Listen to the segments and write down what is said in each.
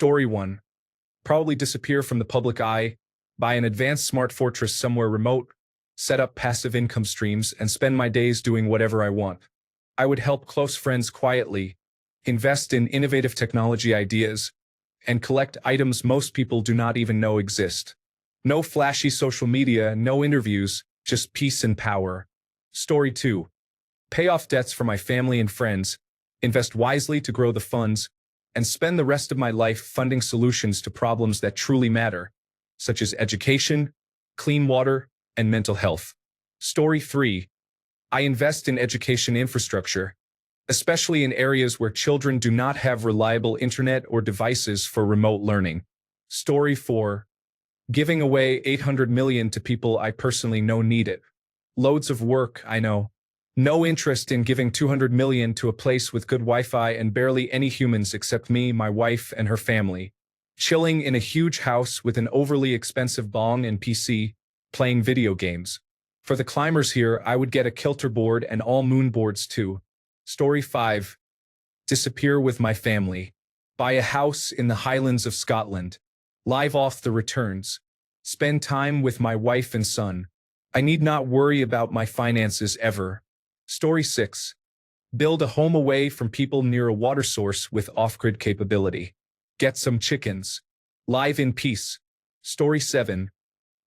Story 1. Probably disappear from the public eye, buy an advanced smart fortress somewhere remote, set up passive income streams, and spend my days doing whatever I want. I would help close friends quietly, invest in innovative technology ideas, and collect items most people do not even know exist. No flashy social media, no interviews, just peace and power. Story 2. Pay off debts for my family and friends, invest wisely to grow the funds, and spend the rest of my life funding solutions to problems that truly matter, such as education, clean water, and mental health. Story 3. I invest in education infrastructure, especially in areas where children do not have reliable internet or devices for remote learning. Story 4. Giving away 800 million to people I personally know need it. Loads of work, I know. No interest in giving 200 million to a place with good Wi-Fi and barely any humans except me, my wife, and her family. Chilling in a huge house with an overly expensive bong and PC, playing video games. For the climbers here, I would get a kilter board and all moon boards too. Story 5. Disappear with my family. Buy a house in the Highlands of Scotland. Live off the returns. Spend time with my wife and son. I need not worry about my finances ever. Story 6. Build a home away from people near a water source with off-grid capability. Get some chickens. Live in peace. Story 7.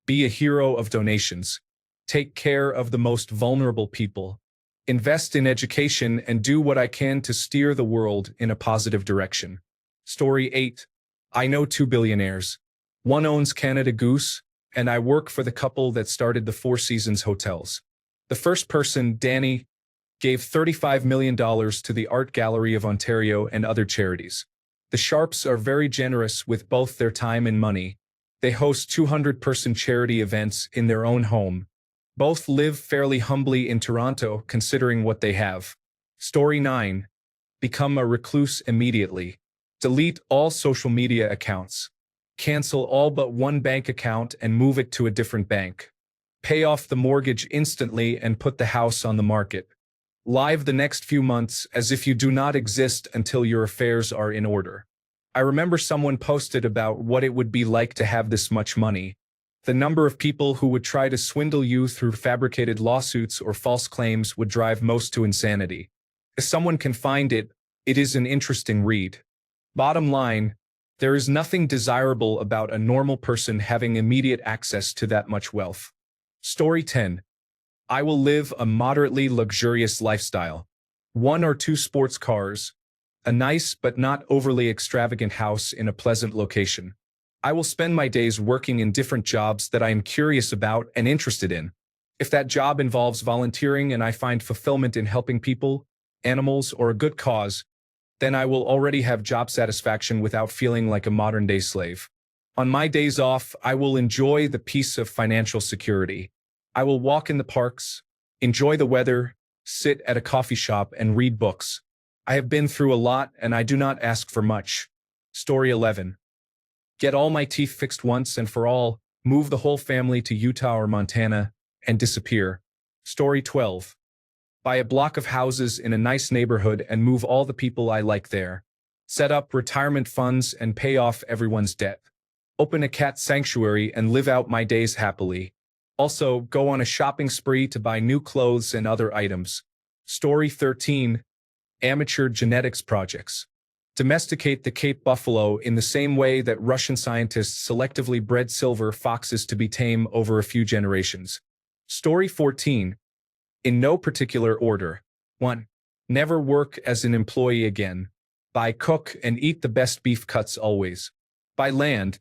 Be a hero of donations. Take care of the most vulnerable people. Invest in education and do what I can to steer the world in a positive direction. Story 8. I know 2 billionaires. One owns Canada Goose, and I work for the couple that started the Four Seasons hotels. The first person, Danny, gave $35 million to the Art Gallery of Ontario and other charities. The Sharps are very generous with both their time and money. They host 200-person charity events in their own home. Both live fairly humbly in Toronto, considering what they have. Story 9. Become a recluse immediately. Delete all social media accounts. Cancel all but one bank account and move it to a different bank. Pay off the mortgage instantly and put the house on the market. Live the next few months as if you do not exist until your affairs are in order. I remember someone posted about what it would be like to have this much money. The number of people who would try to swindle you through fabricated lawsuits or false claims would drive most to insanity. If someone can find it, it is an interesting read. Bottom line, there is nothing desirable about a normal person having immediate access to that much wealth. Story 10. I will live a moderately luxurious lifestyle. 1 or 2 sports cars, a nice but not overly extravagant house in a pleasant location. I will spend my days working in different jobs that I am curious about and interested in. If that job involves volunteering and I find fulfillment in helping people, animals, or a good cause, then I will already have job satisfaction without feeling like a modern-day slave. On my days off, I will enjoy the peace of financial security. I will walk in the parks, enjoy the weather, sit at a coffee shop, and read books. I have been through a lot, and I do not ask for much. Story 11. Get all my teeth fixed once and for all, move the whole family to Utah or Montana, and disappear. Story 12. Buy a block of houses in a nice neighborhood and move all the people I like there. Set up retirement funds and pay off everyone's debt. Open a cat sanctuary and live out my days happily. Also, go on a shopping spree to buy new clothes and other items. Story 13. Amateur genetics projects. Domesticate the Cape buffalo in the same way that Russian scientists selectively bred silver foxes to be tame over a few generations. Story 14. In no particular order. 1. Never work as an employee again. Buy, cook, and eat the best beef cuts always. Buy land,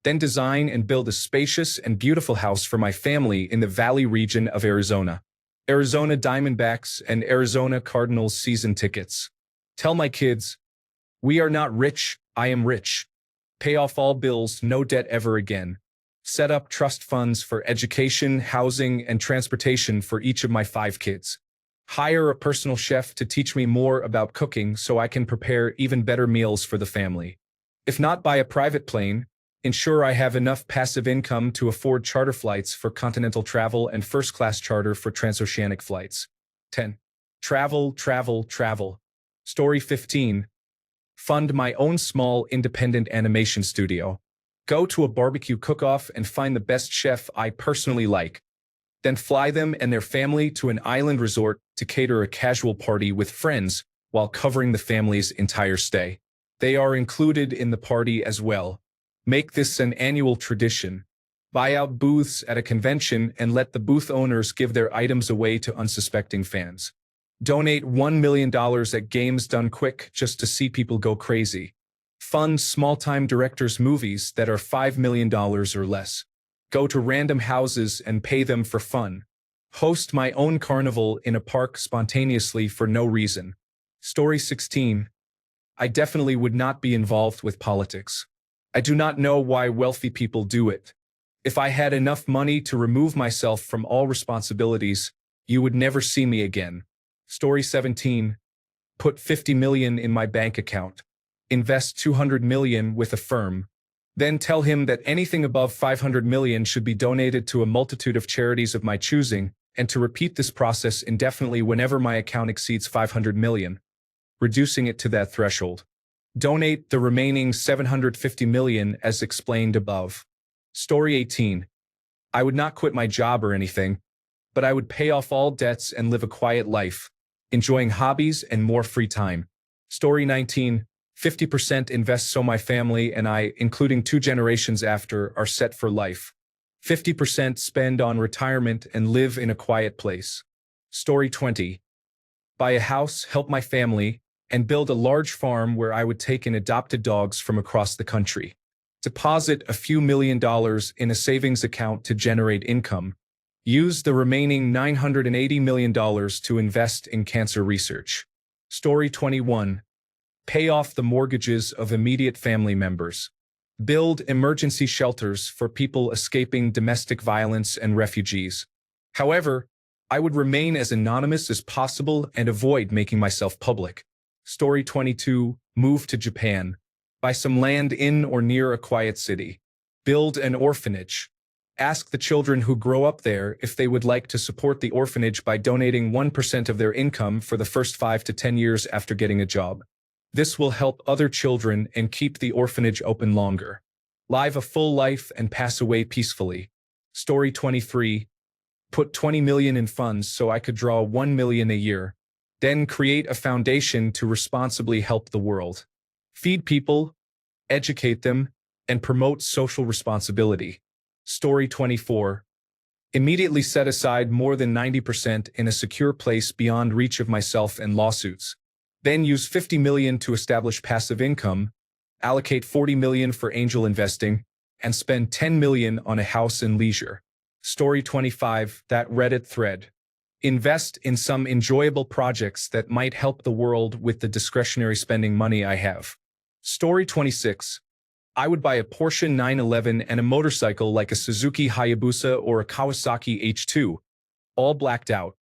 then design and build a spacious and beautiful house for my family in the Valley region of Arizona. Arizona Diamondbacks and Arizona Cardinals season tickets. Tell my kids, we are not rich, I am rich. Pay off all bills, no debt ever again. Set up trust funds for education, housing, and transportation for each of my 5 kids. Hire a personal chef to teach me more about cooking so I can prepare even better meals for the family. If not, buy a private plane. Ensure I have enough passive income to afford charter flights for continental travel and first-class charter for transoceanic flights. 10. Travel, travel, travel. Story 15. Fund my own small independent animation studio. Go to a barbecue cook-off and find the best chef I personally like. Then fly them and their family to an island resort to cater a casual party with friends while covering the family's entire stay. They are included in the party as well. Make this an annual tradition. Buy out booths at a convention and let the booth owners give their items away to unsuspecting fans. Donate $1 million at Games Done Quick just to see people go crazy. Fund small-time directors' movies that are $5 million or less. Go to random houses and pay them for fun. Host my own carnival in a park spontaneously for no reason. Story 16. I definitely would not be involved with politics. I do not know why wealthy people do it. If I had enough money to remove myself from all responsibilities, you would never see me again. Story 17. Put 50 million in my bank account. Invest 200 million with a firm. Then tell him that anything above 500 million should be donated to a multitude of charities of my choosing, and to repeat this process indefinitely whenever my account exceeds 500 million, reducing it to that threshold. Donate the remaining 750 million as explained above. Story 18. I would not quit my job or anything, but I would pay off all debts and live a quiet life, enjoying hobbies and more free time. Story 19. 50% invest so my family and I, including 2 generations after, are set for life. 50% spend on retirement and live in a quiet place. Story 20. Buy a house, help my family, and build a large farm where I would take in adopted dogs from across the country. Deposit a few $1,000,000 in a savings account to generate income. Use the remaining $980 million to invest in cancer research. Story 21. Pay off the mortgages of immediate family members. Build emergency shelters for people escaping domestic violence and refugees. However, I would remain as anonymous as possible and avoid making myself public. Story 22. Move to Japan. Buy some land in or near a quiet city. Build an orphanage. Ask the children who grow up there if they would like to support the orphanage by donating 1% of their income for the first 5 to 10 years after getting a job. This will help other children and keep the orphanage open longer. Live a full life and pass away peacefully. Story 23. Put 20 million in funds so I could draw 1 million a year. Then create a foundation to responsibly help the world. Feed people, educate them, and promote social responsibility. Story 24. Immediately set aside more than 90% in a secure place beyond reach of myself and lawsuits. Then use 50 million to establish passive income, allocate 40 million for angel investing, and spend 10 million on a house and leisure. Story 25. That Reddit thread. Invest in some enjoyable projects that might help the world with the discretionary spending money I have. Story 26. I would buy a Porsche 911 and a motorcycle like a Suzuki Hayabusa or a Kawasaki H2, all blacked out.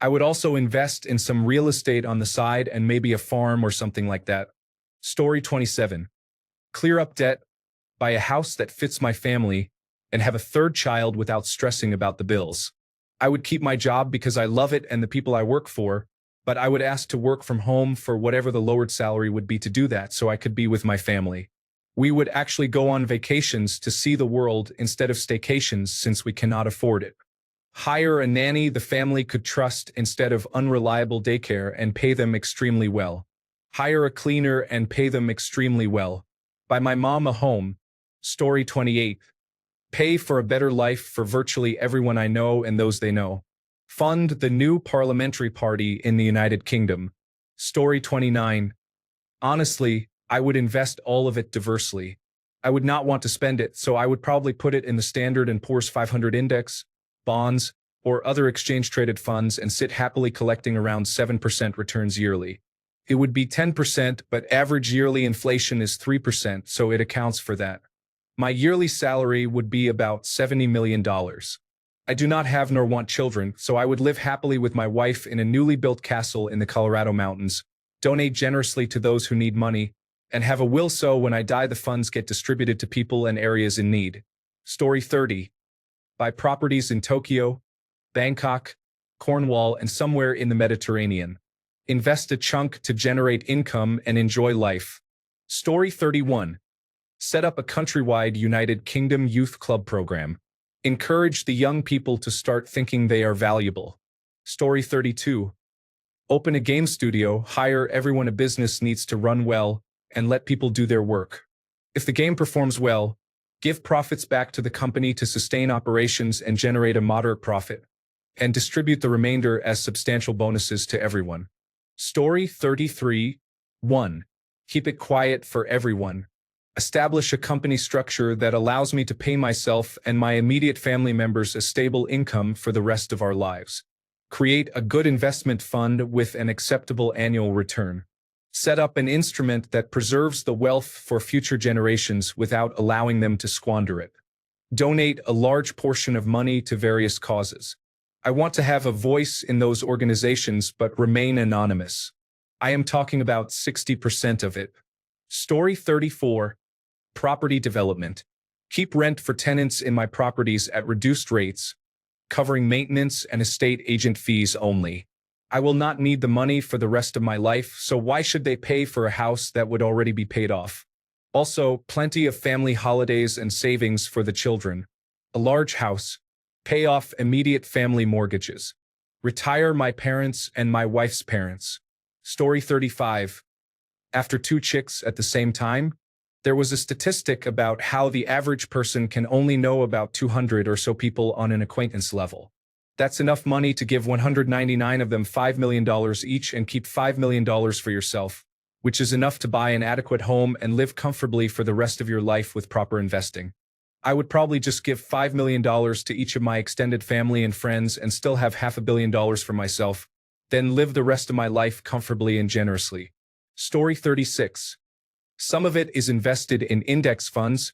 I would also invest in some real estate on the side and maybe a farm or something like that. Story 27. Clear up debt, buy a house that fits my family, and have a 3rd child without stressing about the bills. I would keep my job because I love it and the people I work for, but I would ask to work from home for whatever the lowered salary would be to do that so I could be with my family. We would actually go on vacations to see the world instead of staycations since we cannot afford it. Hire a nanny the family could trust instead of unreliable daycare and pay them extremely well. Hire a cleaner and pay them extremely well. Buy my mom a home. Story 28. Pay for a better life for virtually everyone I know and those they know. Fund the new parliamentary party in the United Kingdom. Story 29. Honestly, I would invest all of it diversely. I would not want to spend it, so I would probably put it in the Standard & Poor's 500 index, bonds, or other exchange-traded funds and sit happily collecting around 7% returns yearly. It would be 10%, but average yearly inflation is 3%, so it accounts for that. My yearly salary would be about $70 million. I do not have nor want children, so I would live happily with my wife in a newly built castle in the Colorado mountains, donate generously to those who need money, and have a will so when I die the funds get distributed to people and areas in need. Story 30. Buy properties in Tokyo, Bangkok, Cornwall, and somewhere in the Mediterranean. Invest a chunk to generate income and enjoy life. Story 31. Set up a countrywide United Kingdom youth club program. Encourage the young people to start thinking they are valuable. Story 32. Open a game studio, hire everyone. A business needs to run well, and let people do their work. If the game performs well, give profits back to the company to sustain operations and generate a moderate profit, and distribute the remainder as substantial bonuses to everyone. Story 33. 1. Keep it quiet for everyone. Establish a company structure that allows me to pay myself and my immediate family members a stable income for the rest of our lives. Create a good investment fund with an acceptable annual return. Set up an instrument that preserves the wealth for future generations without allowing them to squander it. Donate a large portion of money to various causes. I want to have a voice in those organizations but remain anonymous. I am talking about 60% of it. Story 34. Property development. Keep rent for tenants in my properties at reduced rates, covering maintenance and estate agent fees only. I will not need the money for the rest of my life, so why should they pay for a house that would already be paid off? Also, plenty of family holidays and savings for the children. A large house. Pay off immediate family mortgages. Retire my parents and my wife's parents. Story 35. After 2 chicks at the same time? There was a statistic about how the average person can only know about 200 or so people on an acquaintance level. That's enough money to give 199 of them $5 million each and keep $5 million for yourself, which is enough to buy an adequate home and live comfortably for the rest of your life with proper investing. I would probably just give $5 million to each of my extended family and friends and still have $500 million for myself, then live the rest of my life comfortably and generously. Story 36. Some of it is invested in index funds,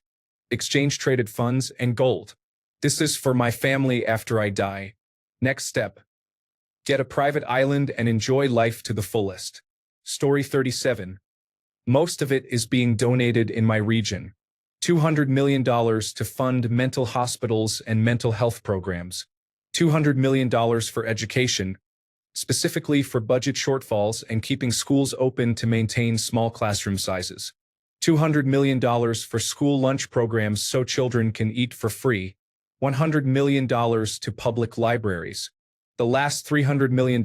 exchange-traded funds, and gold. This is for my family after I die. Next step. Get a private island and enjoy life to the fullest. Story 37. Most of it is being donated in my region. $200 million to fund mental hospitals and mental health programs. $200 million for education, specifically for budget shortfalls and keeping schools open to maintain small classroom sizes. $200 million for school lunch programs so children can eat for free. $100 million to public libraries. The last $300 million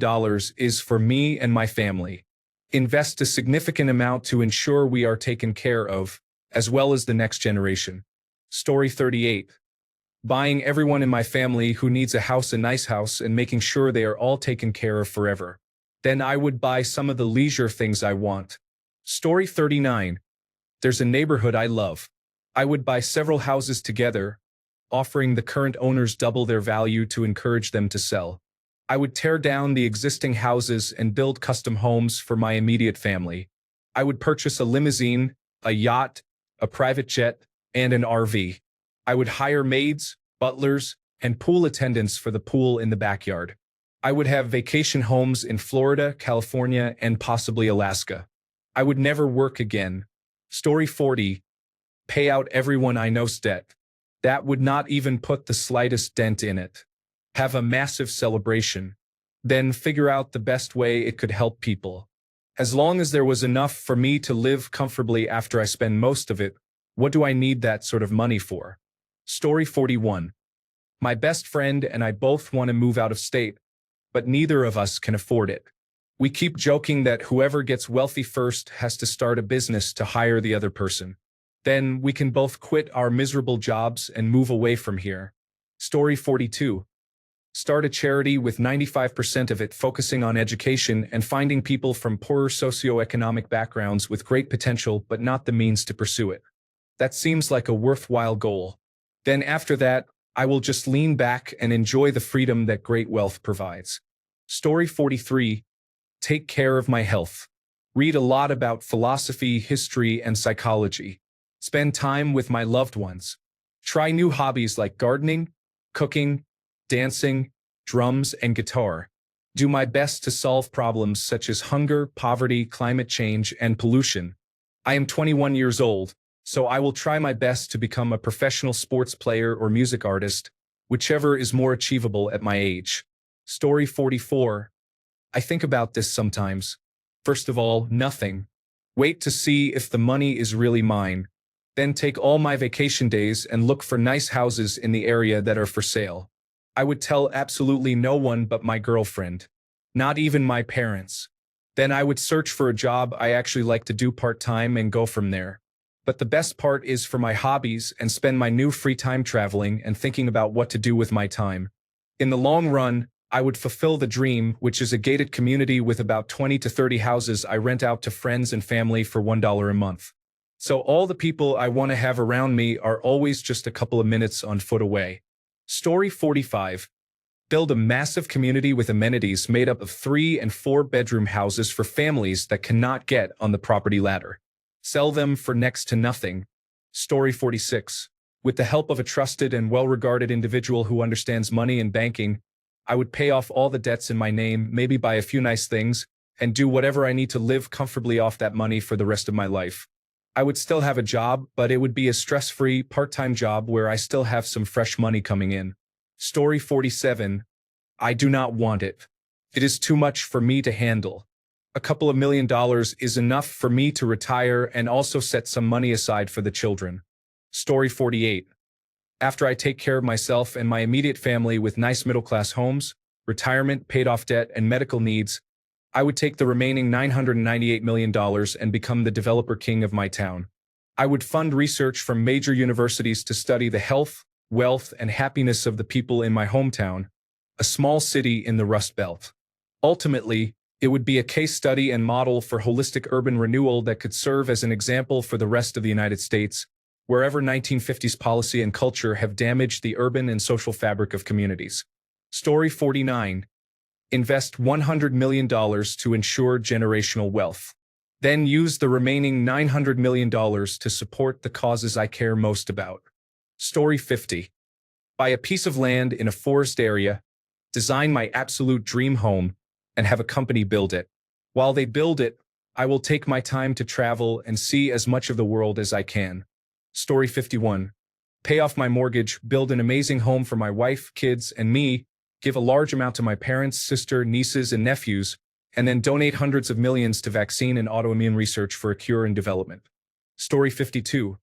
is for me and my family. Invest a significant amount to ensure we are taken care of, as well as the next generation. Story 38. Buying everyone in my family who needs a house a nice house and making sure they are all taken care of forever. Then I would buy some of the leisure things I want. Story 39. There's a neighborhood I love. I would buy several houses together, offering the current owners double their value to encourage them to sell. I would tear down the existing houses and build custom homes for my immediate family. I would purchase a limousine, a yacht, a private jet, and an RV. I would hire maids, butlers, and pool attendants for the pool in the backyard. I would have vacation homes in Florida, California, and possibly Alaska. I would never work again. Story 40. Pay out everyone I know's debt. That would not even put the slightest dent in it. Have a massive celebration. Then figure out the best way it could help people. As long as there was enough for me to live comfortably after I spend most of it, what do I need that sort of money for? Story 41. My best friend and I both want to move out of state, but neither of us can afford it. We keep joking that whoever gets wealthy first has to start a business to hire the other person. Then we can both quit our miserable jobs and move away from here. Story 42. Start a charity with 95% of it focusing on education and finding people from poorer socioeconomic backgrounds with great potential but not the means to pursue it. That seems like a worthwhile goal. Then after that, I will just lean back and enjoy the freedom that great wealth provides. Story 43. Take care of my health. Read a lot about philosophy, history, and psychology. Spend time with my loved ones. Try new hobbies like gardening, cooking, dancing, drums, and guitar. Do my best to solve problems such as hunger, poverty, climate change, and pollution. I am 21 years old, so I will try my best to become a professional sports player or music artist, whichever is more achievable at my age. Story 44. I think about this sometimes. First of all, nothing. Wait to see if the money is really mine. Then take all my vacation days and look for nice houses in the area that are for sale. I would tell absolutely no one but my girlfriend. Not even my parents. Then I would search for a job I actually like to do part-time and go from there. But the best part is for my hobbies and spend my new free time traveling and thinking about what to do with my time. In the long run, I would fulfill the dream, which is a gated community with about 20 to 30 houses I rent out to friends and family for $1 a month. So all the people I want to have around me are always just a couple of minutes on foot away. Story 45. Build a massive community with amenities made up of 3 and 4 bedroom houses for families that cannot get on the property ladder. Sell them for next to nothing. Story 46. With the help of a trusted and well-regarded individual who understands money and banking, I would pay off all the debts in my name, maybe buy a few nice things, and do whatever I need to live comfortably off that money for the rest of my life. I would still have a job, but it would be a stress-free, part-time job where I still have some fresh money coming in. Story 47. I do not want it. It is too much for me to handle. A couple of $1 million is enough for me to retire and also set some money aside for the children. Story 48. After I take care of myself and my immediate family with nice middle-class homes, retirement, paid-off debt, and medical needs, I would take the remaining $998 million and become the developer king of my town. I would fund research from major universities to study the health, wealth, and happiness of the people in my hometown, a small city in the Rust Belt. Ultimately, it would be a case study and model for holistic urban renewal that could serve as an example for the rest of the United States, wherever 1950s policy and culture have damaged the urban and social fabric of communities. Story 49. Invest $100 million to ensure generational wealth. Then use the remaining $900 million to support the causes I care most about. Story 50. Buy a piece of land in a forest area, design my absolute dream home, and have a company build it. While they build it, I will take my time to travel and see as much of the world as I can. Story 51. Pay off my mortgage, build an amazing home for my wife, kids, and me, give a large amount to my parents, sister, nieces, and nephews, and then donate hundreds of millions to vaccine and autoimmune research for a cure and development. Story 52.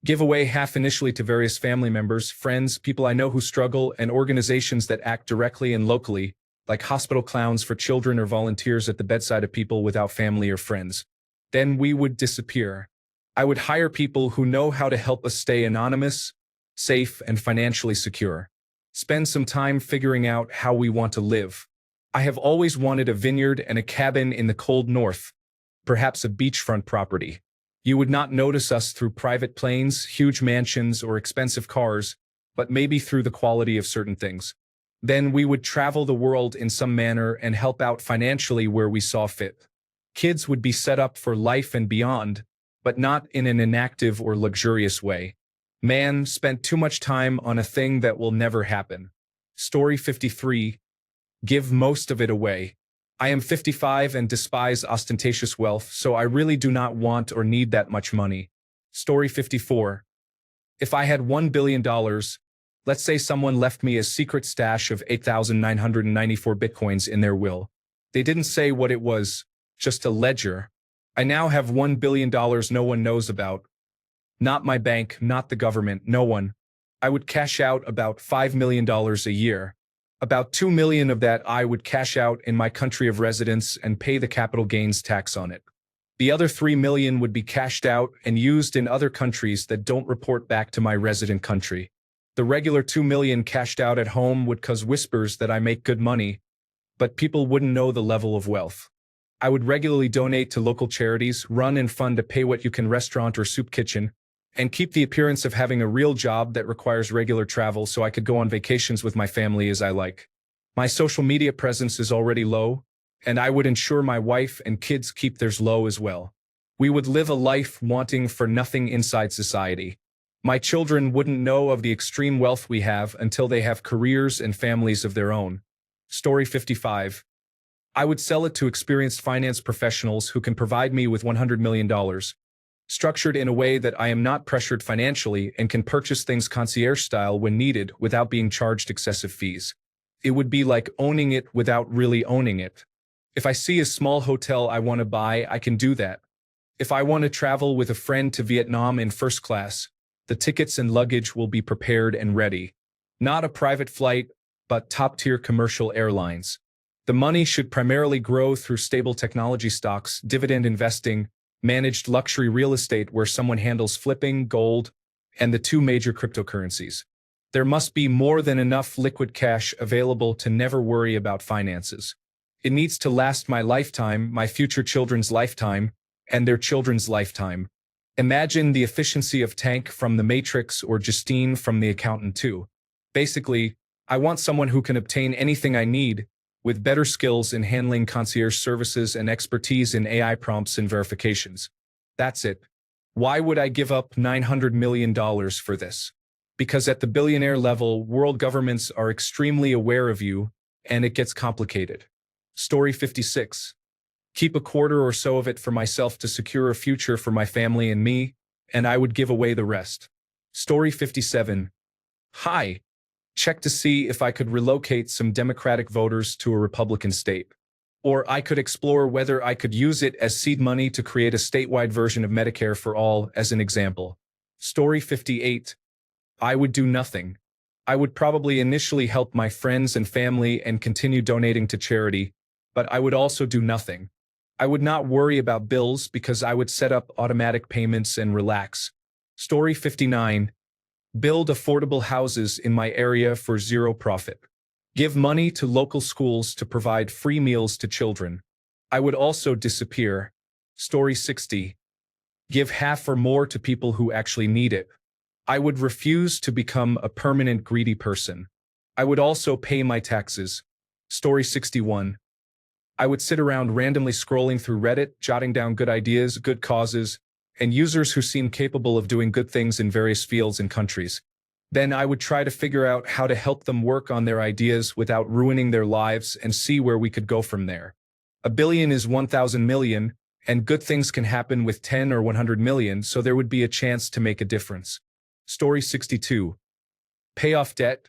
Give away half initially to various family members, friends, people I know who struggle, and organizations that act directly and locally, like hospital clowns for children or volunteers at the bedside of people without family or friends. Then we would disappear. I would hire people who know how to help us stay anonymous, safe, and financially secure. Spend some time figuring out how we want to live. I have always wanted a vineyard and a cabin in the cold north, perhaps a beachfront property. You would not notice us through private planes, huge mansions, or expensive cars, but maybe through the quality of certain things. Then we would travel the world in some manner and help out financially where we saw fit. Kids would be set up for life and beyond, but not in an inactive or luxurious way. Man spent too much time on a thing that will never happen. Story 53. Give most of it away. I am 55 and despise ostentatious wealth, so I really do not want or need that much money. Story 54. If I had $1 billion, let's say someone left me a secret stash of 8,994 bitcoins in their will. They didn't say what it was, just a ledger. I now have $1 billion no one knows about. Not my bank, not the government, no one. I would cash out about $5 million a year. About $2 million of that I would cash out in my country of residence and pay the capital gains tax on it. The other $3 million would be cashed out and used in other countries that don't report back to my resident country. The regular $2 million cashed out at home would cause whispers that I make good money, but people wouldn't know the level of wealth. I would regularly donate to local charities, run and fund a pay-what-you-can restaurant or soup kitchen, and keep the appearance of having a real job that requires regular travel so I could go on vacations with my family as I like. My social media presence is already low, and I would ensure my wife and kids keep theirs low as well. We would live a life wanting for nothing inside society. My children wouldn't know of the extreme wealth we have until they have careers and families of their own. Story 55. I would sell it to experienced finance professionals who can provide me with $100 million, structured in a way that I am not pressured financially and can purchase things concierge style when needed without being charged excessive fees. It would be like owning it without really owning it. If I see a small hotel I want to buy, I can do that. If I want to travel with a friend to Vietnam in first class, the tickets and luggage will be prepared and ready. Not a private flight, but top-tier commercial airlines. The money should primarily grow through stable technology stocks, dividend investing, managed luxury real estate where someone handles flipping, gold, and the two major cryptocurrencies. There must be more than enough liquid cash available to never worry about finances. It needs to last my lifetime, my future children's lifetime, and their children's lifetime. Imagine the efficiency of Tank from The Matrix or Justine from The Accountant 2. Basically, I want someone who can obtain anything I need, with better skills in handling concierge services and expertise in AI prompts and verifications. That's it. Why would I give up $900 million for this? Because at the billionaire level, world governments are extremely aware of you, and it gets complicated. Story 56. Keep a quarter or so of it for myself to secure a future for my family and me, and I would give away the rest. Story 57. Hi. Check to see if I could relocate some Democratic voters to a Republican state. Or I could explore whether I could use it as seed money to create a statewide version of Medicare for all, as an example. Story 58. I would do nothing. I would probably initially help my friends and family and continue donating to charity, but I would also do nothing. I would not worry about bills because I would set up automatic payments and relax. Story 59. Build affordable houses in my area for zero profit. Give money to local schools to provide free meals to children. I would also disappear. Story 60. Give half or more to people who actually need it. I would refuse to become a permanent greedy person. I would also pay my taxes. Story 61. I would sit around randomly scrolling through Reddit, jotting down good ideas, good causes, and users who seem capable of doing good things in various fields and countries. Then I would try to figure out how to help them work on their ideas without ruining their lives and see where we could go from there. A billion is 1,000 million, and good things can happen with 10 or 100 million, so there would be a chance to make a difference. Story 62. Pay off debt,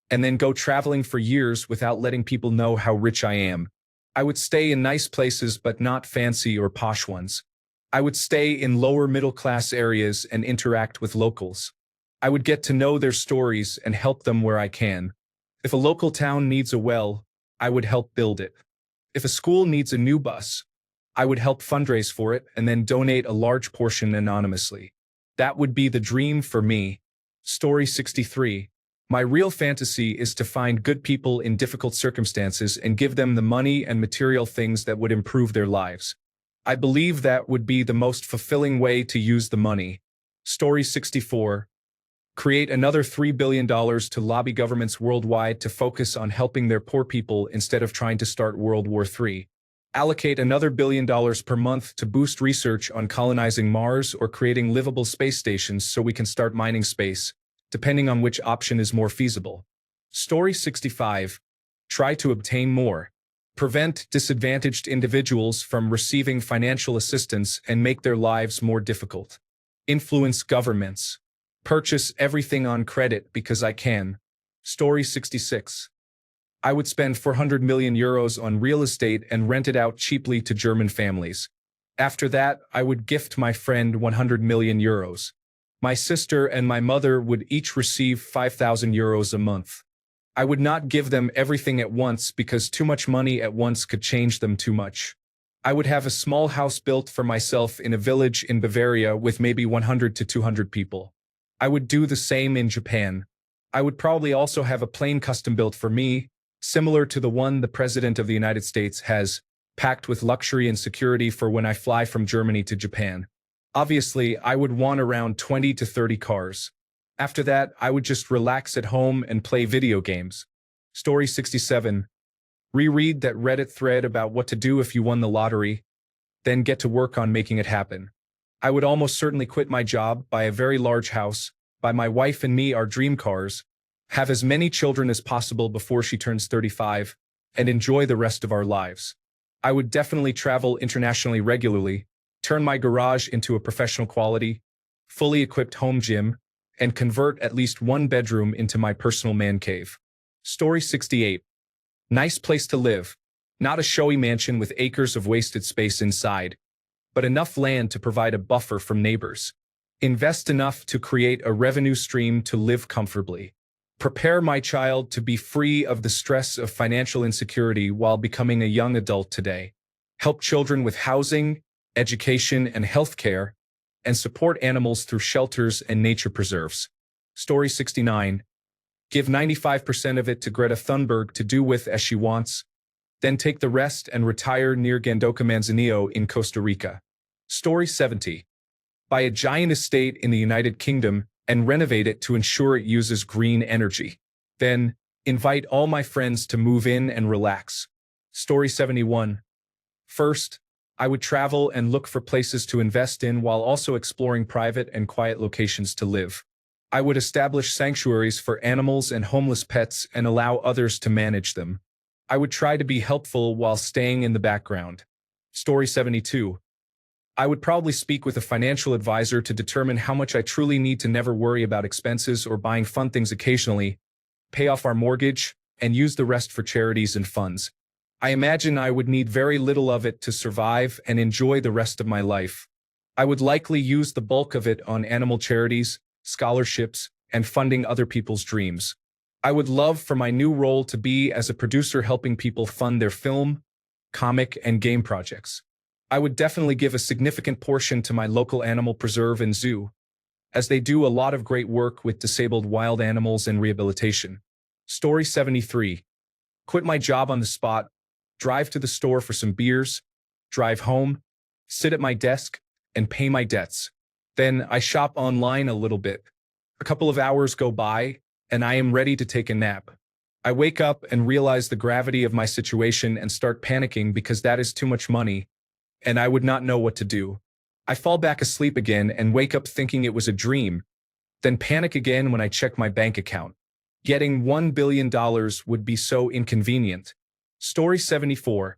and then go traveling for years without letting people know how rich I am. I would stay in nice places but not fancy or posh ones. I would stay in lower middle-class areas and interact with locals. I would get to know their stories and help them where I can. If a local town needs a well, I would help build it. If a school needs a new bus, I would help fundraise for it and then donate a large portion anonymously. That would be the dream for me. Story 63. My real fantasy is to find good people in difficult circumstances and give them the money and material things that would improve their lives. I believe that would be the most fulfilling way to use the money. Story 64. Create another $3 billion to lobby governments worldwide to focus on helping their poor people instead of trying to start World War III. Allocate another $1 billion per month to boost research on colonizing Mars or creating livable space stations so we can start mining space, depending on which option is more feasible. Story 65. Try to obtain more. Prevent disadvantaged individuals from receiving financial assistance and make their lives more difficult. Influence governments. Purchase everything on credit because I can. Story 66. I would spend 400 million euros on real estate and rent it out cheaply to German families. After that, I would gift my friend 100 million euros. My sister and my mother would each receive 5,000 euros a month. I would not give them everything at once because too much money at once could change them too much. I would have a small house built for myself in a village in Bavaria with maybe 100 to 200 people. I would do the same in Japan. I would probably also have a plane custom built for me, similar to the one the President of the United States has, packed with luxury and security for when I fly from Germany to Japan. Obviously, I would want around 20 to 30 cars. After that, I would just relax at home and play video games. Story 67. Reread that Reddit thread about what to do if you won the lottery, then get to work on making it happen. I would almost certainly quit my job, buy a very large house, buy my wife and me our dream cars, have as many children as possible before she turns 35, and enjoy the rest of our lives. I would definitely travel internationally regularly, turn my garage into a professional quality, fully equipped home gym, and convert at least one bedroom into my personal man cave. Story 68. Nice place to live. Not a showy mansion with acres of wasted space inside. but enough land to provide a buffer from neighbors. Invest enough to create a revenue stream to live comfortably. Prepare my child to be free of the stress of financial insecurity while becoming a young adult today. Help children with housing, education, and healthcare, and support animals through shelters and nature preserves. Story 69. Give 95% of it to Greta Thunberg to do with as she wants, then take the rest and retire near Gandoca Manzanillo in Costa Rica. Story 70. Buy a giant estate in the United Kingdom and renovate it to ensure it uses green energy. Then, invite all my friends to move in and relax. Story 71. First, I would travel and look for places to invest in while also exploring private and quiet locations to live. I would establish sanctuaries for animals and homeless pets and allow others to manage them. I would try to be helpful while staying in the background. Story 72. I would probably speak with a financial advisor to determine how much I truly need to never worry about expenses or buying fun things occasionally, pay off our mortgage, and use the rest for charities and funds. I imagine I would need very little of it to survive and enjoy the rest of my life. I would likely use the bulk of it on animal charities, scholarships, and funding other people's dreams. I would love for my new role to be as a producer helping people fund their film, comic, and game projects. I would definitely give a significant portion to my local animal preserve and zoo, as they do a lot of great work with disabled wild animals and rehabilitation. Story 73. Quit my job on the spot, drive to the store for some beers, drive home, sit at my desk, and pay my debts. Then I shop online a little bit. A couple of hours go by, and I am ready to take a nap. I wake up and realize the gravity of my situation and start panicking because that is too much money, and I would not know what to do. I fall back asleep again and wake up thinking it was a dream, then panic again when I check my bank account. Getting $1 billion would be so inconvenient. Story 74.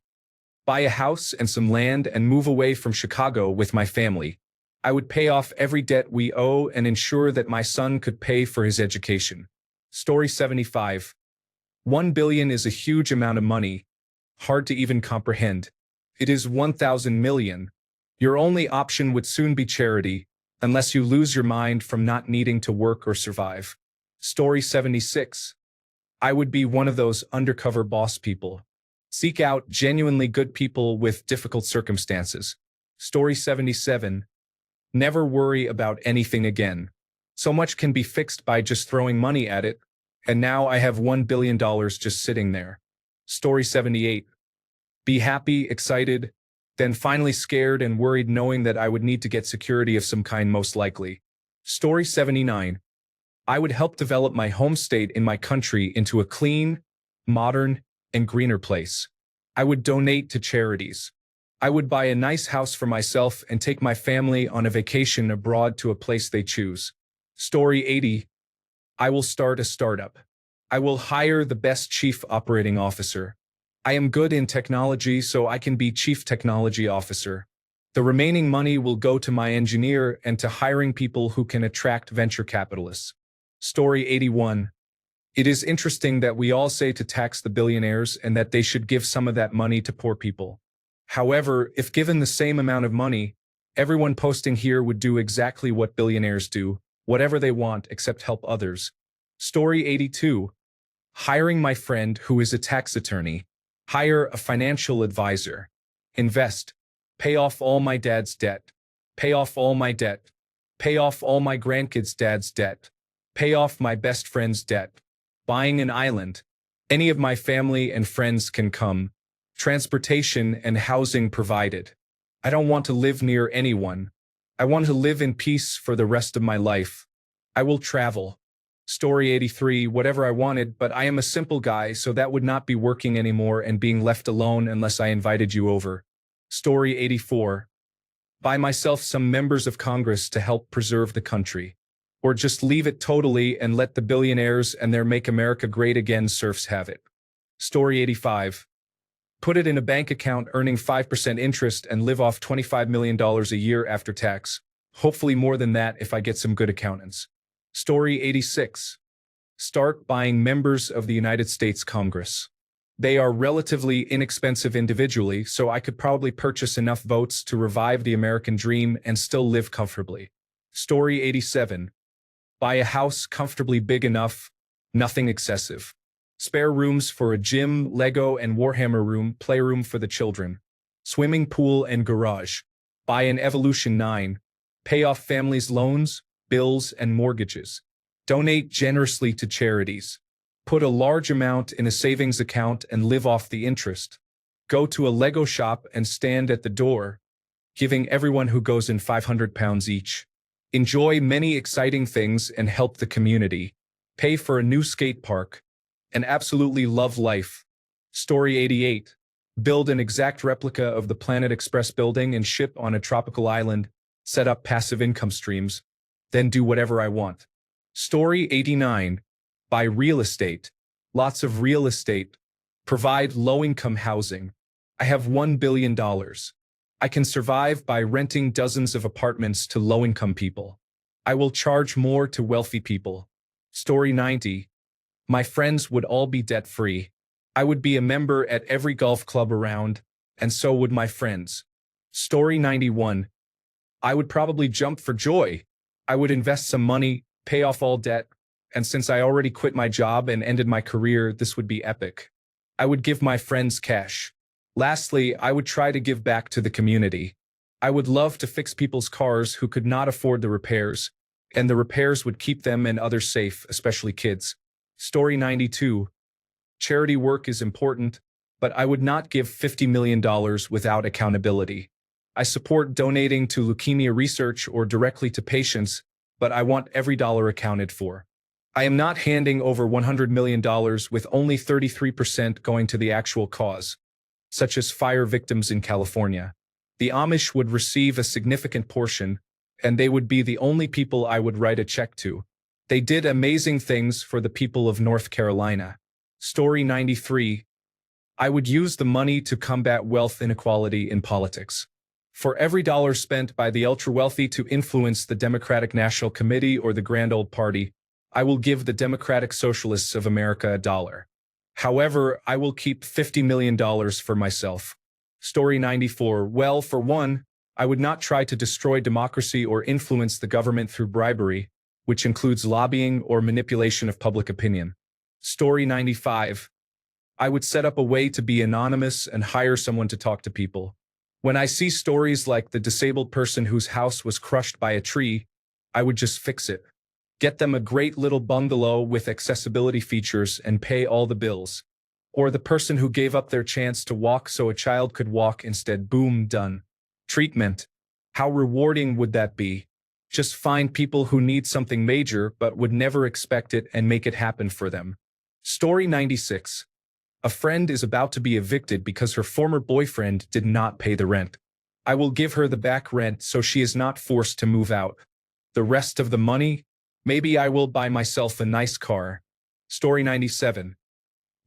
Buy a house and some land and move away from Chicago with my family. I would pay off every debt we owe and ensure that my son could pay for his education. Story 75. $1 billion is a huge amount of money, hard to even comprehend. It is 1,000 million. Your only option would soon be charity, unless you lose your mind from not needing to work or survive. Story 76. I would be one of those undercover boss people. Seek out genuinely good people with difficult circumstances. Story 77. Never worry about anything again. So much can be fixed by just throwing money at it, and now I have $1 billion just sitting there. Story 78. Be happy, excited, then finally scared and worried knowing that I would need to get security of some kind most likely. Story 79. I would help develop my home state in my country into a clean, modern, and greener place. I would donate to charities. I would buy a nice house for myself and take my family on a vacation abroad to a place they choose. Story 80. I will start a startup. I will hire the best chief operating officer. I am good in technology, so I can be chief technology officer. The remaining money will go to my engineer and to hiring people who can attract venture capitalists. Story 81. It is interesting that we all say to tax the billionaires and that they should give some of that money to poor people. However, if given the same amount of money, everyone posting here would do exactly what billionaires do, whatever they want except help others. Story 82. Hiring my friend who is a tax attorney. Hire a financial advisor. Invest. Pay off all my dad's debt. Pay off all my debt. Pay off all my grandkids' dad's debt. Pay off my best friend's debt. Buying an island. Any of my family and friends can come. Transportation and housing provided. I don't want to live near anyone. I want to live in peace for the rest of my life. I will travel. Story 83. Whatever I wanted, but I am a simple guy, so that would not be working anymore and being left alone unless I invited you over. Story 84. Buy myself some members of Congress to help preserve the country. Or just leave it totally and let the billionaires and their Make America Great Again serfs have it. Story 85. Put it in a bank account earning 5% interest and live off $25 million a year after tax. Hopefully more than that if I get some good accountants. Story 86. Start buying members of the United States Congress. They are relatively inexpensive individually, so I could probably purchase enough votes to revive the American dream and still live comfortably. Story 87. Buy a house comfortably big enough, nothing excessive. Spare rooms for a gym, Lego and Warhammer room, playroom for the children. Swimming pool and garage. Buy an Evolution 9. Pay off families' loans, bills, and mortgages. Donate generously to charities. Put a large amount in a savings account and live off the interest. Go to a Lego shop and stand at the door, giving everyone who goes in £500 each. Enjoy many exciting things and help the community. Pay for a new skate park. And absolutely love life. Story 88. Build an exact replica of the Planet Express building and ship on a tropical island. Set up passive income streams. Then do whatever I want. Story 89. Buy real estate. Lots of real estate. Provide low-income housing. I have $1 billion. I can survive by renting dozens of apartments to low-income people. I will charge more to wealthy people. Story 90. My friends would all be debt-free. I would be a member at every golf club around, and so would my friends. Story 91. I would probably jump for joy. I would invest some money, pay off all debt, and since I already quit my job and ended my career, this would be epic. I would give my friends cash. Lastly, I would try to give back to the community. I would love to fix people's cars who could not afford the repairs, and the repairs would keep them and others safe, especially kids. Story 92. Charity work is important, but I would not give $50 million without accountability. I support donating to leukemia research or directly to patients, but I want every dollar accounted for. I am not handing over $100 million with only 33% going to the actual cause, such as fire victims in California. The Amish would receive a significant portion, and they would be the only people I would write a check to. They did amazing things for the people of North Carolina. Story 93. I would use the money to combat wealth inequality in politics. For every dollar spent by the ultra-wealthy to influence the Democratic National Committee or the Grand Old Party, I will give the Democratic Socialists of America $1. However, I will keep $50 million for myself. Story 94. Well, for one, I would not try to destroy democracy or influence the government through bribery, which includes lobbying or manipulation of public opinion. Story 95. I would set up a way to be anonymous and hire someone to talk to people. When I see stories like the disabled person whose house was crushed by a tree, I would just fix it. Get them a great little bungalow with accessibility features and pay all the bills. Or the person who gave up their chance to walk so a child could walk instead. Boom, done. Treatment. How rewarding would that be? Just find people who need something major but would never expect it and make it happen for them. Story 96. A friend is about to be evicted because her former boyfriend did not pay the rent. I will give her the back rent so she is not forced to move out. The rest of the money? Maybe I will buy myself a nice car. Story 97.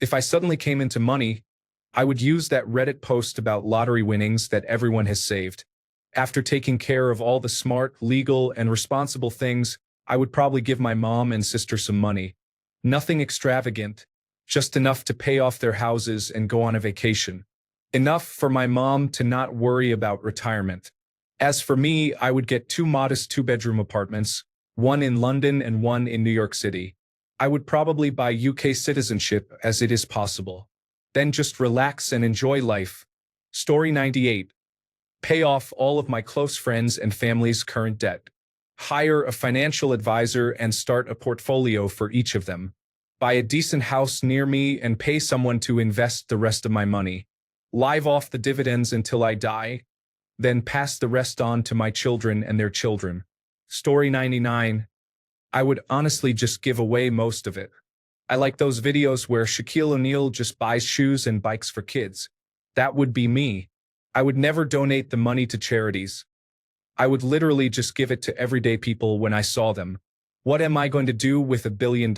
If I suddenly came into money, I would use that Reddit post about lottery winnings that everyone has saved. After taking care of all the smart, legal, and responsible things, I would probably give my mom and sister some money. Nothing extravagant, just enough to pay off their houses and go on a vacation. Enough for my mom to not worry about retirement. As for me, I would get 2 modest 2-bedroom apartments, one in London and one in New York City. I would probably buy UK citizenship as it is possible. Then just relax and enjoy life. Story 98. Pay off all of my close friends and family's current debt. Hire a financial advisor and start a portfolio for each of them. Buy a decent house near me and pay someone to invest the rest of my money. Live off the dividends until I die, then pass the rest on to my children and their children. Story 99. I would honestly just give away most of it. I like those videos where Shaquille O'Neal just buys shoes and bikes for kids. That would be me. I would never donate the money to charities. I would literally just give it to everyday people when I saw them. What am I going to do with $1 billion?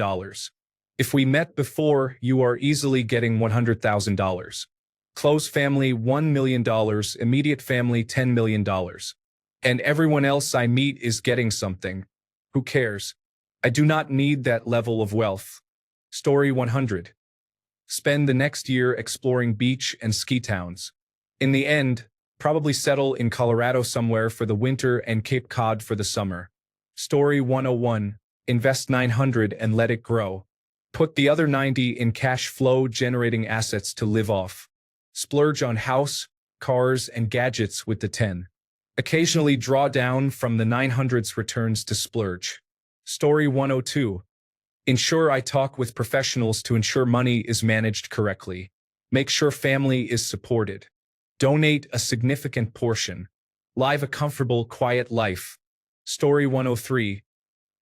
If we met before, you are easily getting $100,000. Close family, $1 million, immediate family, $10 million. And everyone else I meet is getting something. Who cares? I do not need that level of wealth. Story 100. Spend the next year exploring beach and ski towns. In the end, probably settle in Colorado somewhere for the winter and Cape Cod for the summer. Story 101. Invest 900 and let it grow. Put the other 90 in cash flow generating assets to live off. Splurge on house, cars, and gadgets with the 10. Occasionally draw down from the 900's returns to splurge. Story 102. Ensure I talk with professionals to ensure money is managed correctly. Make sure family is supported. Donate a significant portion. Live a comfortable, quiet life. Story 103.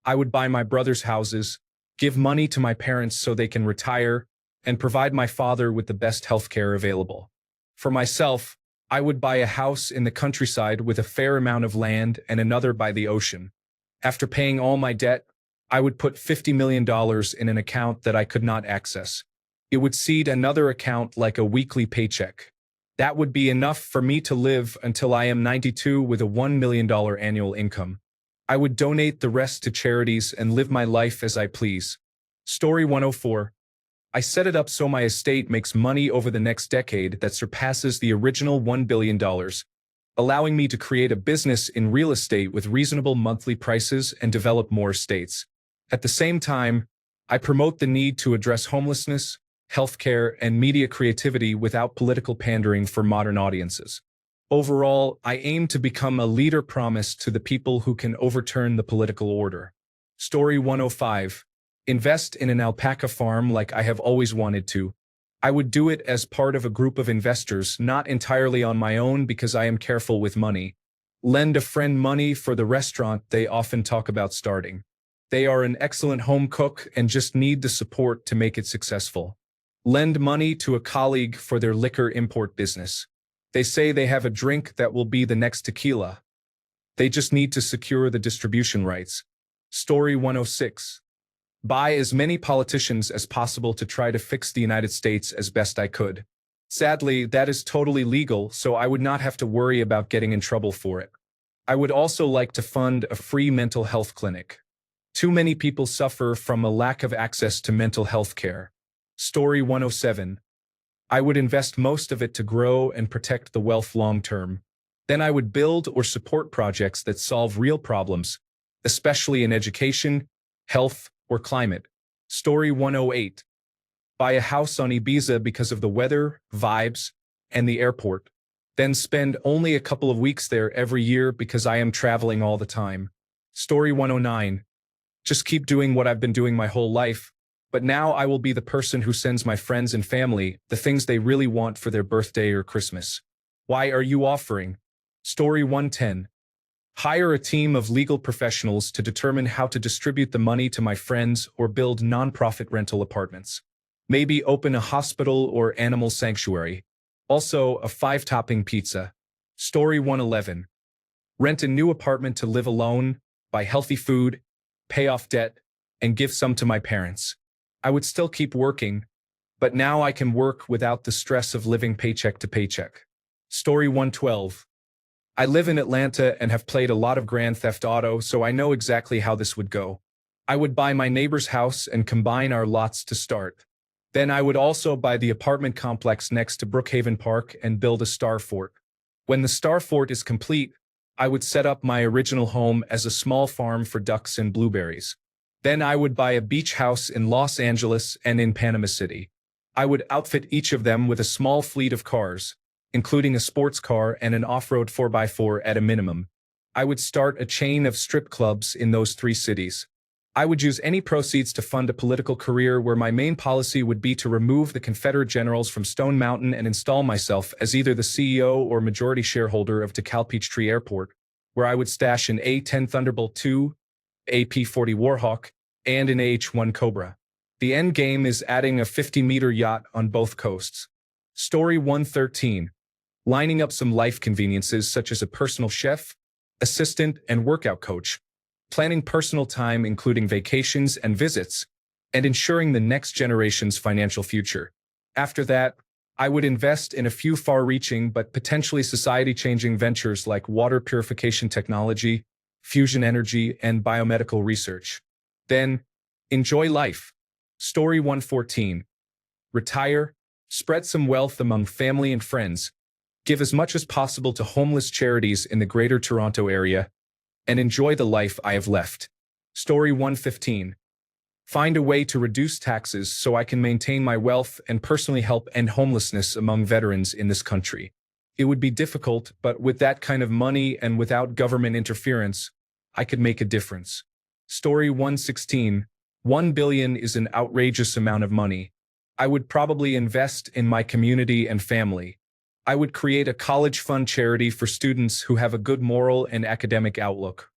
I would buy my brother's houses, give money to my parents so they can retire, and provide my father with the best healthcare available. For myself, I would buy a house in the countryside with a fair amount of land and another by the ocean. After paying all my debt, I would put $50 million in an account that I could not access. It would seed another account like a weekly paycheck. That would be enough for me to live until I am 92 with a $1 million annual income. I would donate the rest to charities and live my life as I please. Story 104. I set it up so my estate makes money over the next decade that surpasses the original $1 billion, allowing me to create a business in real estate with reasonable monthly prices and develop more estates. At the same time, I promote the need to address homelessness, healthcare, and media creativity without political pandering for modern audiences. Overall, I aim to become a leader promised to the people who can overturn the political order. Story 105. Invest in an alpaca farm like I have always wanted to. I would do it as part of a group of investors, not entirely on my own because I am careful with money. Lend a friend money for the restaurant they often talk about starting. They are an excellent home cook and just need the support to make it successful. Lend money to a colleague for their liquor import business. They say they have a drink that will be the next tequila. They just need to secure the distribution rights. Story 106. Buy as many politicians as possible to try to fix the United States as best I could. Sadly, that is totally legal, so I would not have to worry about getting in trouble for it. I would also like to fund a free mental health clinic. Too many people suffer from a lack of access to mental health care. Story 107. I would invest most of it to grow and protect the wealth long term. Then I would build or support projects that solve real problems, especially in education, health, or climate. Story 108. Buy a house on Ibiza because of the weather, vibes, and the airport. Then spend only a couple of weeks there every year because I am traveling all the time. Story 109. Just keep doing what I've been doing my whole life, but now I will be the person who sends my friends and family the things they really want for their birthday or Christmas. Why are you offering? Story 110. Hire a team of legal professionals to determine how to distribute the money to my friends or build nonprofit rental apartments. Maybe open a hospital or animal sanctuary. Also, a 5-topping pizza. Story 111. Rent a new apartment to live alone, buy healthy food, pay off debt, and give some to my parents. I would still keep working, but now I can work without the stress of living paycheck to paycheck. Story 112. I live in Atlanta and have played a lot of Grand Theft Auto, so I know exactly how this would go. I would buy my neighbor's house and combine our lots to start. Then I would also buy the apartment complex next to Brookhaven Park and build a star fort. When the star fort is complete, I would set up my original home as a small farm for ducks and blueberries. Then I would buy a beach house in Los Angeles and in Panama City. I would outfit each of them with a small fleet of cars, including a sports car and an off-road 4x4 at a minimum. I would start a chain of strip clubs in those 3 cities. I would use any proceeds to fund a political career where my main policy would be to remove the Confederate generals from Stone Mountain and install myself as either the CEO or majority shareholder of DeKalb Peachtree Airport, where I would stash an A-10 Thunderbolt II, AP-40 Warhawk, and an AH-1 Cobra. The end game is adding a 50-meter yacht on both coasts. Story 113. Lining up some life conveniences such as a personal chef, assistant, and workout coach. Planning personal time including vacations and visits, and ensuring the next generation's financial future. After that, I would invest in a few far-reaching but potentially society-changing ventures like water purification technology, fusion energy, and biomedical research. Then, enjoy life. Story 114. retire, spread some wealth among family and friends, give as much as possible to homeless charities in the Greater Toronto Area, and enjoy the life I have left. Story 115. Find a way to reduce taxes so I can maintain my wealth and personally help end homelessness among veterans in this country. It would be difficult, but with that kind of money and without government interference, I could make a difference. Story 116. 1 billion is an outrageous amount of money. I would probably invest in my community and family. I would create a college fund charity for students who have a good moral and academic outlook.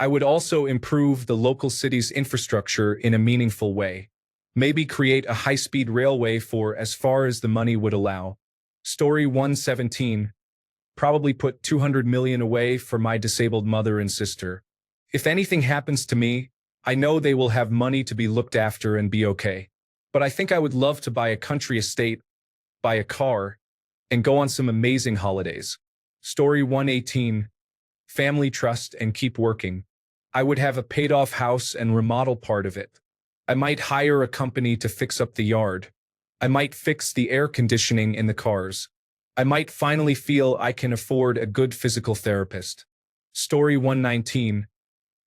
I would also improve the local city's infrastructure in a meaningful way. Maybe create a high-speed railway for as far as the money would allow. Story 117. Probably put 200 million away for my disabled mother and sister. If anything happens to me, I know they will have money to be looked after and be okay. But I think I would love to buy a country estate, buy a car, and go on some amazing holidays. Story 118. Family trust and keep working. I would have a paid-off house and remodel part of it. I might hire a company to fix up the yard. I might fix the air conditioning in the cars. I might finally feel I can afford a good physical therapist. Story 119.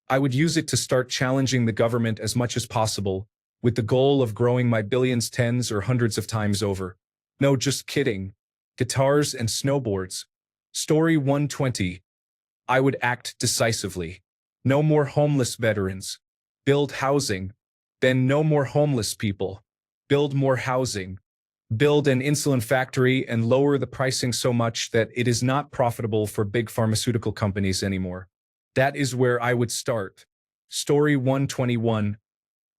I would use it to start challenging the government as much as possible, with the goal of growing my billions tens or hundreds of times over. No, just kidding. Guitars and snowboards. Story 120. I would act decisively. No more homeless veterans. Build housing. Then no more homeless people. Build more housing. Build an insulin factory and lower the pricing so much that it is not profitable for big pharmaceutical companies anymore. That is where I would start. Story 121.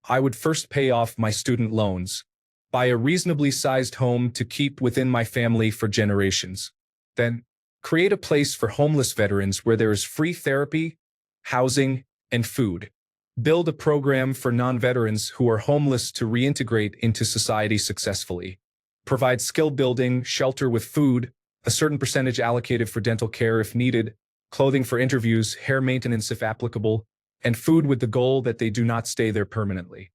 I would first pay off my student loans. Buy a reasonably sized home to keep within my family for generations. Then, create a place for homeless veterans where there is free therapy, housing, and food. Build a program for non-veterans who are homeless to reintegrate into society successfully. Provide skill building, shelter with food, a certain percentage allocated for dental care if needed, clothing for interviews, hair maintenance if applicable, and food with the goal that they do not stay there permanently.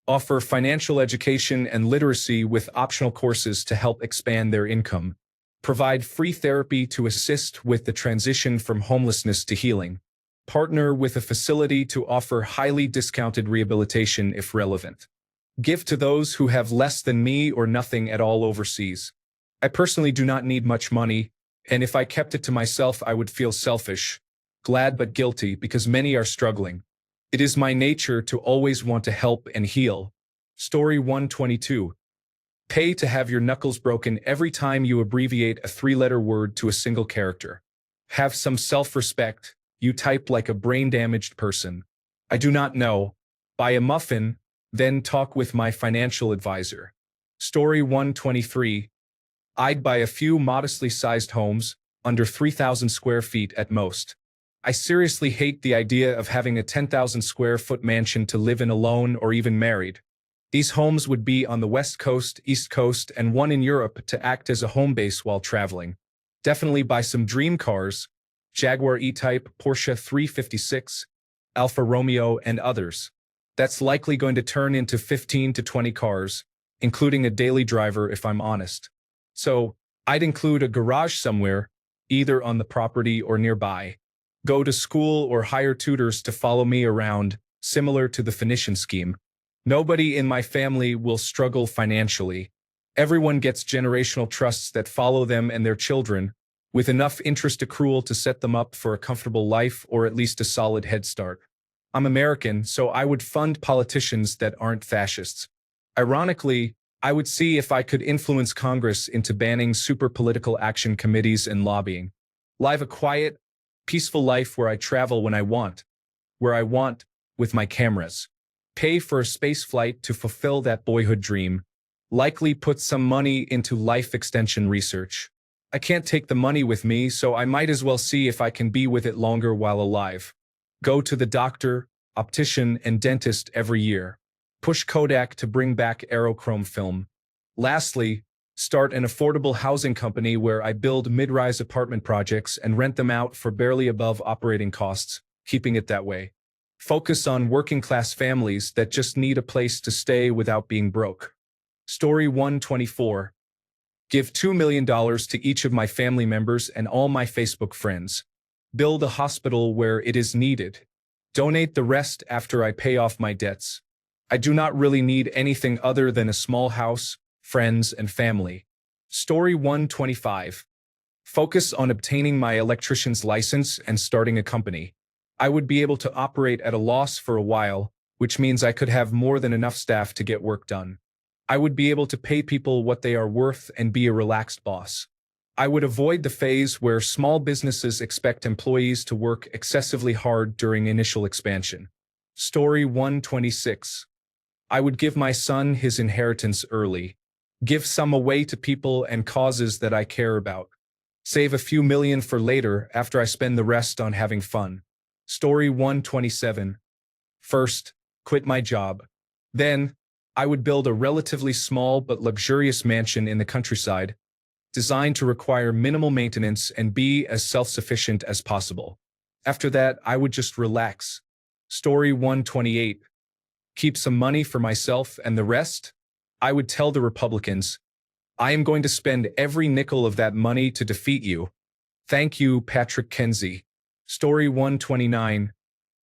Offer financial education and literacy with optional courses to help expand their income. Provide free therapy to assist with the transition from homelessness to healing. Partner with a facility to offer highly discounted rehabilitation if relevant. Give to those who have less than me or nothing at all overseas. I personally do not need much money, and if I kept it to myself I would feel selfish, glad but guilty because many are struggling. It is my nature to always want to help and heal. Story 122. Pay to have your knuckles broken every time you abbreviate a three-letter word to a single character. Have some self-respect. You type like a brain-damaged person. I do not know. Buy a muffin, then talk with my financial advisor. Story 123. I'd buy a few modestly sized homes, under 3,000 square feet at most. I seriously hate the idea of having a 10,000 square foot mansion to live in alone or even married. These homes would be on the West Coast, East Coast, and one in Europe to act as a home base while traveling. Definitely buy some dream cars, Jaguar E-Type, Porsche 356, Alfa Romeo, and others. That's likely going to turn into 15 to 20 cars, including a daily driver if I'm honest. So, I'd include a garage somewhere, either on the property or nearby. Go to school or hire tutors to follow me around, similar to the Phoenician scheme. Nobody in my family will struggle financially. Everyone gets generational trusts that follow them and their children, with enough interest accrual to set them up for a comfortable life or at least a solid head start. I'm American, so I would fund politicians that aren't fascists. Ironically, I would see if I could influence Congress into banning super political action committees and lobbying. Live a quiet, peaceful life where I travel when I want, with my cameras. Pay for a space flight to fulfill that boyhood dream. Likely put some money into life extension research. I can't take the money with me, so I might as well see if I can be with it longer while alive. Go to the doctor, optician, and dentist every year. Push Kodak to bring back aerochrome film. Lastly, start an affordable housing company where I build mid-rise apartment projects and rent them out for barely above operating costs, keeping it that way. Focus on working-class families that just need a place to stay without being broke. Story 124. Give $2 million to each of my family members and all my Facebook friends. Build a hospital where it is needed. Donate the rest after I pay off my debts. I do not really need anything other than a small house, friends, and family. Story 125. Focus on obtaining my electrician's license and starting a company. I would be able to operate at a loss for a while, which means I could have more than enough staff to get work done. I would be able to pay people what they are worth and be a relaxed boss. I would avoid the phase where small businesses expect employees to work excessively hard during initial expansion. Story 126. I would give my son his inheritance early. Give some away to people and causes that I care about. Save a few million for later after I spend the rest on having fun. Story 127. First, quit my job. Then, I would build a relatively small but luxurious mansion in the countryside, designed to require minimal maintenance and be as self-sufficient as possible. After that, I would just relax. Story 128. Keep some money for myself and the rest? I would tell the Republicans, I am going to spend every nickel of that money to defeat you. Thank you, Patrick Kenzie. Story 129.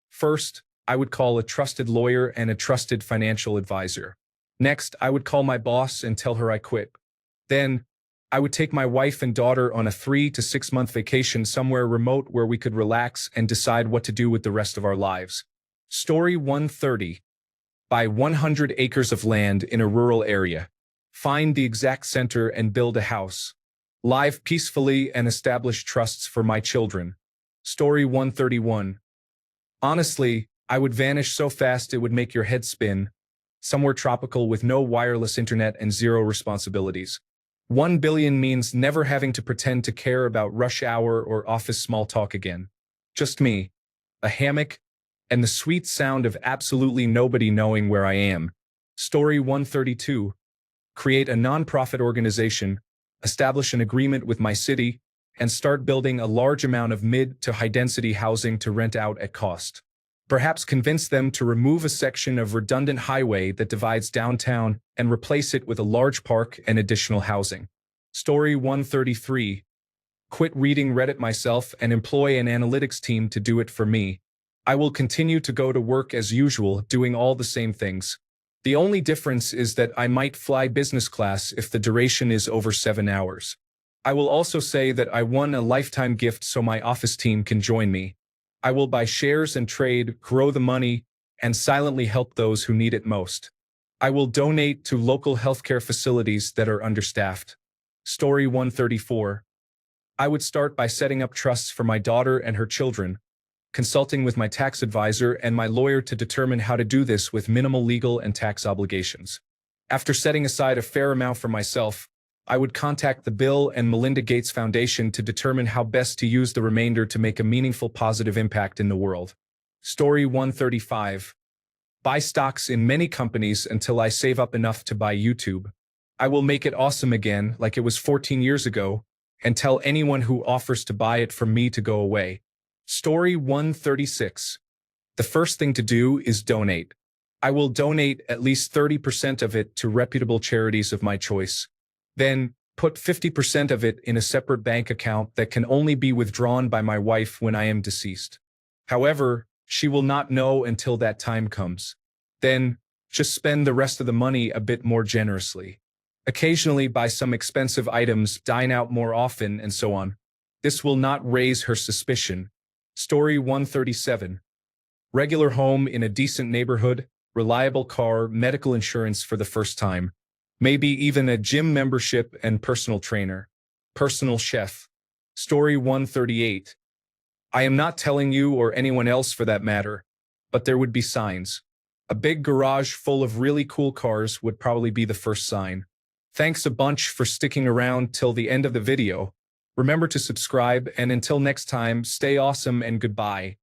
First, I would call a trusted lawyer and a trusted financial advisor. Next, I would call my boss and tell her I quit. Then, I would take my wife and daughter on a 3 to 6 month vacation somewhere remote where we could relax and decide what to do with the rest of our lives. Story 130. Buy 100 acres of land in a rural area. Find the exact center and build a house. Live peacefully and establish trusts for my children. Story 131. Honestly, I would vanish so fast it would make your head spin. Somewhere tropical with no wireless internet and zero responsibilities. 1 billion means never having to pretend to care about rush hour or office small talk again. Just me, a hammock, and the sweet sound of absolutely nobody knowing where I am. Story 132. Create a nonprofit organization, establish an agreement with my city, and start building a large amount of mid to high-density housing to rent out at cost. Perhaps convince them to remove a section of redundant highway that divides downtown and replace it with a large park and additional housing. Story 133. Quit reading Reddit myself and employ an analytics team to do it for me. I will continue to go to work as usual, doing all the same things. The only difference is that I might fly business class if the duration is over 7 hours. I will also say that I won a lifetime gift so my office team can join me. I will buy shares and trade, grow the money, and silently help those who need it most. I will donate to local healthcare facilities that are understaffed. Story 134. I would start by setting up trusts for my daughter and her children, consulting with my tax advisor and my lawyer to determine how to do this with minimal legal and tax obligations. After setting aside a fair amount for myself, I would contact the Bill and Melinda Gates Foundation to determine how best to use the remainder to make a meaningful positive impact in the world. Story 135. Buy stocks in many companies until I save up enough to buy YouTube. I will make it awesome again, like it was 14 years ago, and tell anyone who offers to buy it from me to go away. Story 136. The first thing to do is donate. I will donate at least 30% of it to reputable charities of my choice. Then, put 50% of it in a separate bank account that can only be withdrawn by my wife when I am deceased. However, she will not know until that time comes. Then, just spend the rest of the money a bit more generously. Occasionally buy some expensive items, dine out more often, and so on. This will not raise her suspicion. Story 137. Regular home in a decent neighborhood, reliable car, medical insurance for the first time. Maybe even a gym membership and personal trainer. Personal chef. Story 138. I am not telling you or anyone else for that matter, but there would be signs. A big garage full of really cool cars would probably be the first sign. Thanks a bunch for sticking around till the end of the video. Remember to subscribe, and until next time, stay awesome and goodbye.